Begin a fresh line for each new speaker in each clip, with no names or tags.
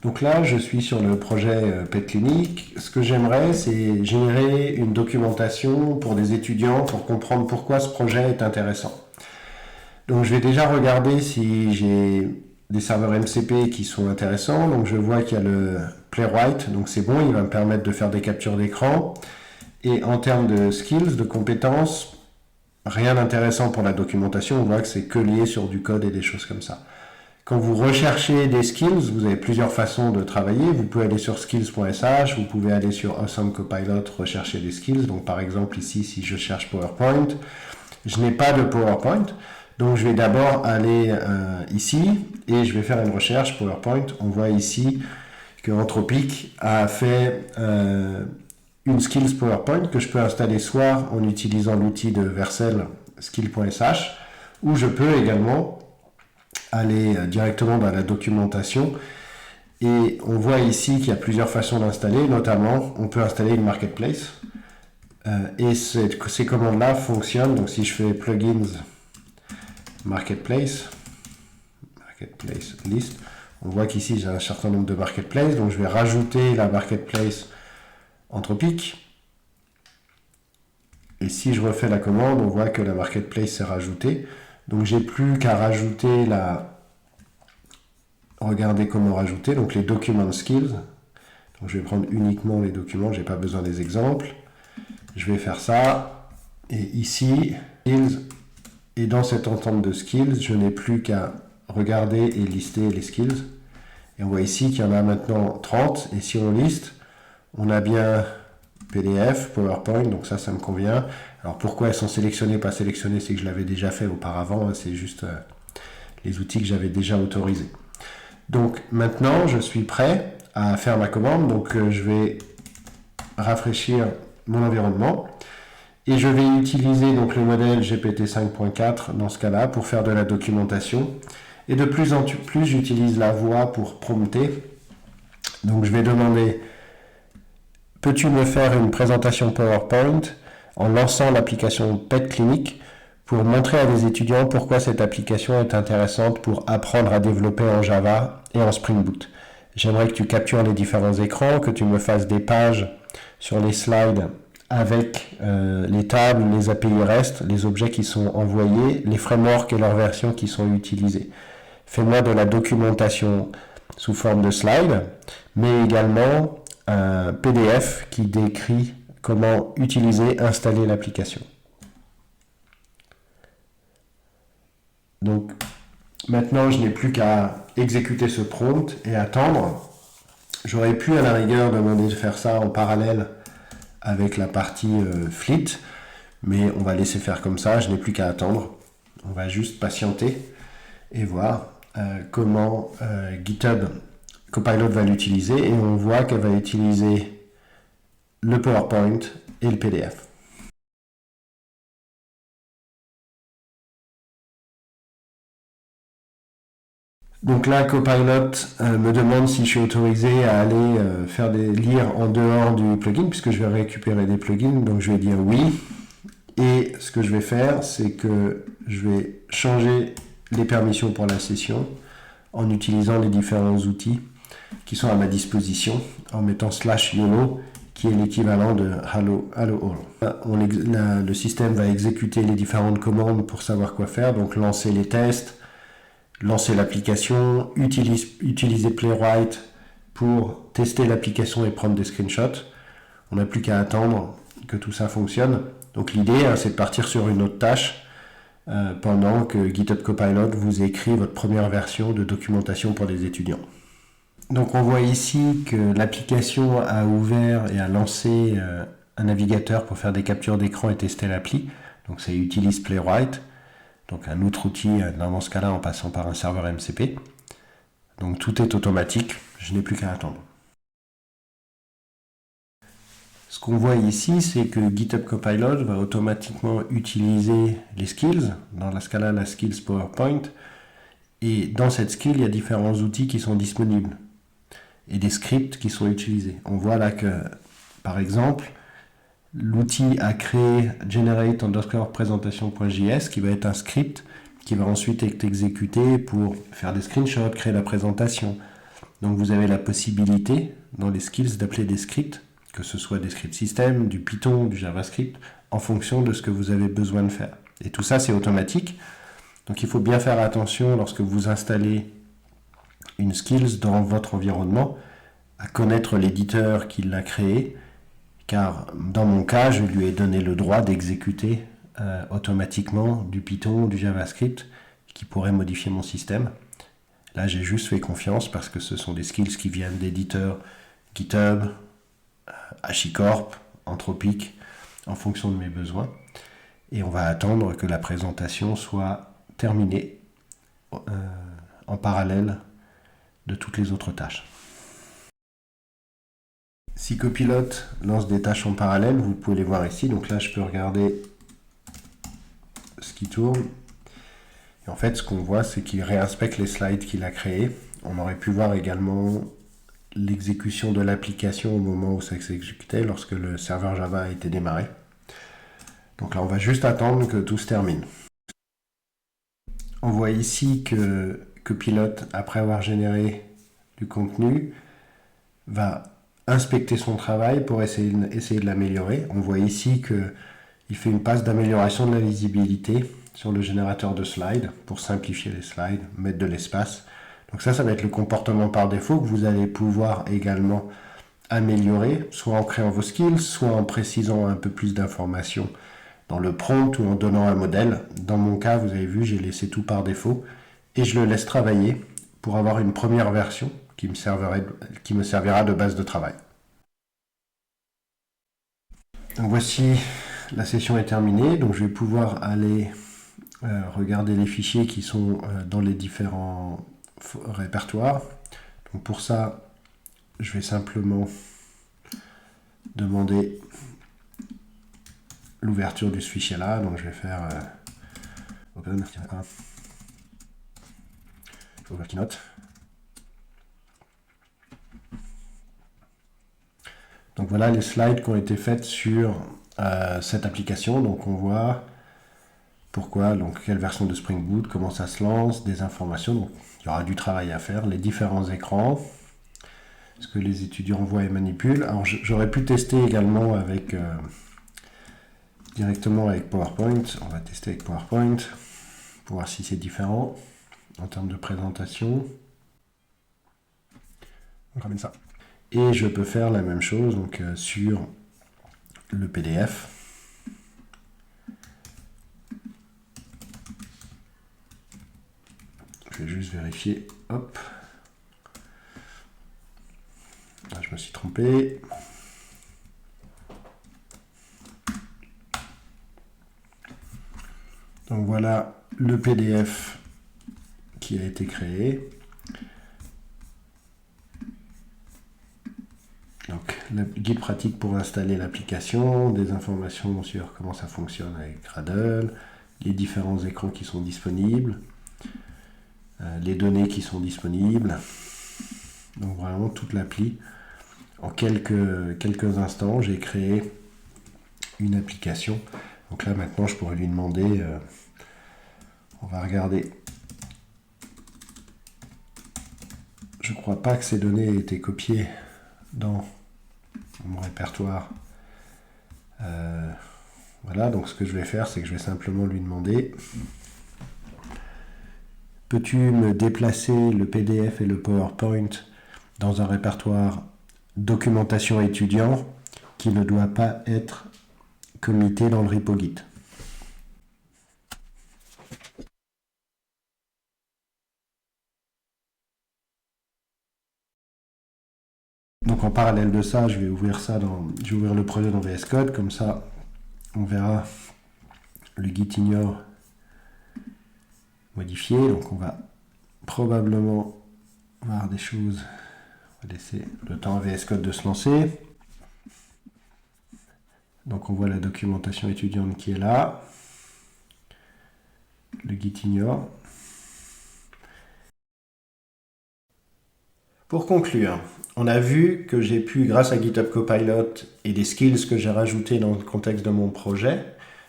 Donc là, je suis sur le projet Pet Clinic. Ce que j'aimerais, c'est générer une documentation pour des étudiants pour comprendre pourquoi ce projet est intéressant. Donc je vais déjà regarder si j'ai des serveurs MCP qui sont intéressants. Donc je vois qu'il y a le Playwright, donc c'est bon, il va me permettre de faire des captures d'écran. Et en termes de skills, de compétences, rien d'intéressant pour la documentation. On voit que c'est que lié sur du code et des choses comme ça. Quand vous recherchez des skills, vous avez plusieurs façons de travailler. Vous pouvez aller sur skills.sh, vous pouvez aller sur Awesome Copilot, rechercher des skills. Donc par exemple ici, si je cherche PowerPoint, je n'ai pas de PowerPoint. Donc je vais d'abord aller ici et je vais faire une recherche PowerPoint. On voit ici que Anthropic a fait une skills PowerPoint que je peux installer soit en utilisant l'outil de Vercel skill.sh ou je peux également aller directement dans la documentation et on voit ici qu'il y a plusieurs façons d'installer, notamment on peut installer une marketplace et ces commandes-là fonctionnent. Donc si je fais plugins marketplace list, on voit qu'ici j'ai un certain nombre de marketplaces, donc je vais rajouter la marketplace Anthropic. Et si je refais la commande, on voit que la marketplace s'est rajoutée. Donc j'ai plus qu'à rajouter la... Regardez comment rajouter, donc les document skills. Donc je vais prendre uniquement les documents, j'ai pas besoin des exemples. Je vais faire ça. Et ici, skills. Et dans cette entente de skills, je n'ai plus qu'à regarder et lister les skills. Et on voit ici qu'il y en a maintenant 30. Et si on liste, on a bien PDF, PowerPoint, donc ça me convient. Alors pourquoi elles sont sélectionnées, pas sélectionnées, c'est que je l'avais déjà fait auparavant, c'est juste les outils que j'avais déjà autorisés. Donc maintenant, je suis prêt à faire ma commande, donc je vais rafraîchir mon environnement et je vais utiliser donc le modèle GPT 5.4 dans ce cas-là pour faire de la documentation. Et de plus en plus, j'utilise la voix pour prompter. Donc je vais demander: peux-tu me faire une présentation PowerPoint en lançant l'application Pet Clinic pour montrer à des étudiants pourquoi cette application est intéressante pour apprendre à développer en Java et en Spring Boot. J'aimerais que tu captures les différents écrans, que tu me fasses des pages sur les slides avec les tables, les API REST, les objets qui sont envoyés, les frameworks et leurs versions qui sont utilisées. Fais-moi de la documentation sous forme de slides, mais également un PDF qui décrit comment utiliser, installer l'application. Donc maintenant, je n'ai plus qu'à exécuter ce prompt et attendre. J'aurais pu à la rigueur demander de faire ça en parallèle avec la partie Fleet, mais on va laisser faire comme ça, je n'ai plus qu'à attendre. On va juste patienter et voir comment GitHub Copilot va l'utiliser, et on voit qu'elle va utiliser le PowerPoint et le PDF. Donc là, Copilot me demande si je suis autorisé à aller faire lire en dehors du plugin, puisque je vais récupérer des plugins, donc je vais dire oui. Et ce que je vais faire, c'est que je vais changer les permissions pour la session en utilisant les différents outils qui sont à ma disposition, en mettant /YOLO, qui est l'équivalent de hello all. Le système va exécuter les différentes commandes pour savoir quoi faire, donc lancer les tests, lancer l'application, utiliser Playwright pour tester l'application et prendre des screenshots. On n'a plus qu'à attendre que tout ça fonctionne. Donc l'idée, c'est de partir sur une autre tâche pendant que GitHub Copilot vous écrit votre première version de documentation pour les étudiants. Donc on voit ici que l'application a ouvert et a lancé un navigateur pour faire des captures d'écran et tester l'appli. Donc ça utilise Playwright, donc un autre outil dans ce cas-là en passant par un serveur MCP. Donc tout est automatique, je n'ai plus qu'à attendre. Ce qu'on voit ici, c'est que GitHub Copilot va automatiquement utiliser les skills, dans ce cas-là la skills PowerPoint, et dans cette skill, il y a différents outils qui sont disponibles et des scripts qui sont utilisés. On voit là que, par exemple, l'outil a créé generate_presentation.js qui va être un script qui va ensuite être exécuté pour faire des screenshots, créer la présentation. Donc vous avez la possibilité dans les skills d'appeler des scripts, que ce soit des scripts système, du Python, du JavaScript, en fonction de ce que vous avez besoin de faire. Et tout ça, c'est automatique. Donc il faut bien faire attention lorsque vous installez une skills dans votre environnement à connaître l'éditeur qui l'a créé, car dans mon cas, je lui ai donné le droit d'exécuter automatiquement du Python, du JavaScript, qui pourrait modifier mon système. Là, j'ai juste fait confiance parce que ce sont des skills qui viennent d'éditeurs GitHub, HashiCorp, Anthropic, en fonction de mes besoins. Et on va attendre que la présentation soit terminée en parallèle de toutes les autres tâches. Si Copilot lance des tâches en parallèle, vous pouvez les voir ici. Donc là, je peux regarder ce qui tourne. Et en fait, ce qu'on voit, c'est qu'il réinspecte les slides qu'il a créés. On aurait pu voir également l'exécution de l'application au moment où ça s'exécutait, lorsque le serveur Java a été démarré. Donc là, on va juste attendre que tout se termine. On voit ici que Copilot, après avoir généré du contenu, va inspecter son travail pour essayer de l'améliorer. On voit ici qu'il fait une passe d'amélioration de la visibilité sur le générateur de slides pour simplifier les slides, mettre de l'espace. Donc ça va être le comportement par défaut que vous allez pouvoir également améliorer, soit en créant vos skills, soit en précisant un peu plus d'informations dans le prompt ou en donnant un modèle. Dans mon cas, vous avez vu, j'ai laissé tout par défaut et je le laisse travailler pour avoir une première version qui me servira de base de travail. Donc voici, la session est terminée, donc je vais pouvoir aller regarder les fichiers qui sont dans les différents répertoires. Donc pour ça, je vais simplement demander l'ouverture de ce fichier là. Donc je vais faire open Keynote. Donc voilà les slides qui ont été faites sur cette application. Donc on voit pourquoi, donc quelle version de Spring Boot, comment ça se lance, des informations. Donc il y aura du travail à faire, les différents écrans, ce que les étudiants voient et manipulent. Alors j'aurais pu tester également avec directement avec PowerPoint. On va tester avec PowerPoint pour voir si c'est différent en termes de présentation. On ramène ça. Et je peux faire la même chose donc, sur le PDF. Je vais juste vérifier. Hop. Là, je me suis trompé. Donc voilà le PDF qui a été créé. Donc, le guide pratique pour installer l'application, des informations sur comment ça fonctionne avec Gradle, les différents écrans qui sont disponibles, les données qui sont disponibles. Donc vraiment toute l'appli. En quelques instants, j'ai créé une application. Donc là maintenant, je pourrais lui demander, on va regarder. Je ne crois pas que ces données aient été copiées dans mon répertoire. Voilà, donc ce que je vais faire, c'est que je vais simplement lui demander: peux-tu me déplacer le PDF et le PowerPoint dans un répertoire documentation étudiant qui ne doit pas être commité dans le repo Git? Donc en parallèle de ça, je vais ouvrir le projet dans VS Code, comme ça on verra le git ignore modifié. Donc on va probablement voir des choses. On va laisser le temps à VS Code de se lancer. Donc on voit la documentation étudiante qui est là. Le git ignore. Pour conclure, on a vu que j'ai pu, grâce à GitHub Copilot et des skills que j'ai rajoutés dans le contexte de mon projet,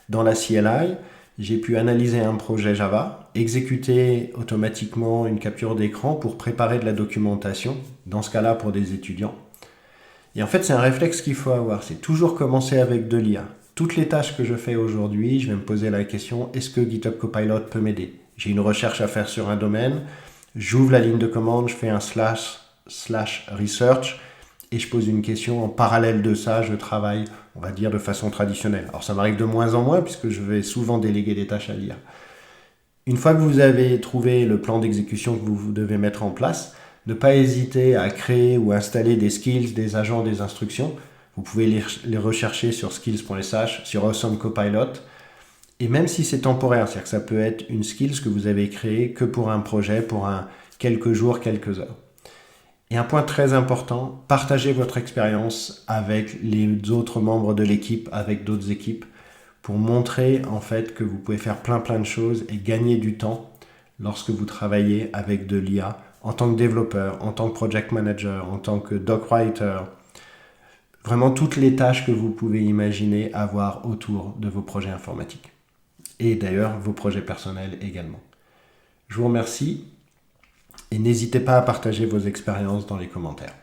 dans la CLI, j'ai pu analyser un projet Java, exécuter automatiquement une capture d'écran pour préparer de la documentation, dans ce cas-là pour des étudiants. Et en fait, c'est un réflexe qu'il faut avoir, c'est toujours commencer avec de l'IA. Toutes les tâches que je fais aujourd'hui, je vais me poser la question, est-ce que GitHub Copilot peut m'aider? J'ai une recherche à faire sur un domaine, j'ouvre la ligne de commande, je fais un / research, et je pose une question. En parallèle de ça, je travaille, on va dire, de façon traditionnelle. Alors ça m'arrive de moins en moins, puisque je vais souvent déléguer des tâches à l'IA. Une fois que vous avez trouvé le plan d'exécution que vous devez mettre en place, ne pas hésiter à créer ou installer des skills, des agents, des instructions. Vous pouvez les rechercher sur skills.sh, sur Awesome Copilot. Et même si c'est temporaire, c'est-à-dire que ça peut être une skills que vous avez créée que pour un projet, pour quelques jours, quelques heures. Et un point très important, partagez votre expérience avec les autres membres de l'équipe, avec d'autres équipes, pour montrer en fait que vous pouvez faire plein de choses et gagner du temps lorsque vous travaillez avec de l'IA en tant que développeur, en tant que project manager, en tant que doc writer, vraiment toutes les tâches que vous pouvez imaginer avoir autour de vos projets informatiques. Et d'ailleurs, vos projets personnels également. Je vous remercie et n'hésitez pas à partager vos expériences dans les commentaires.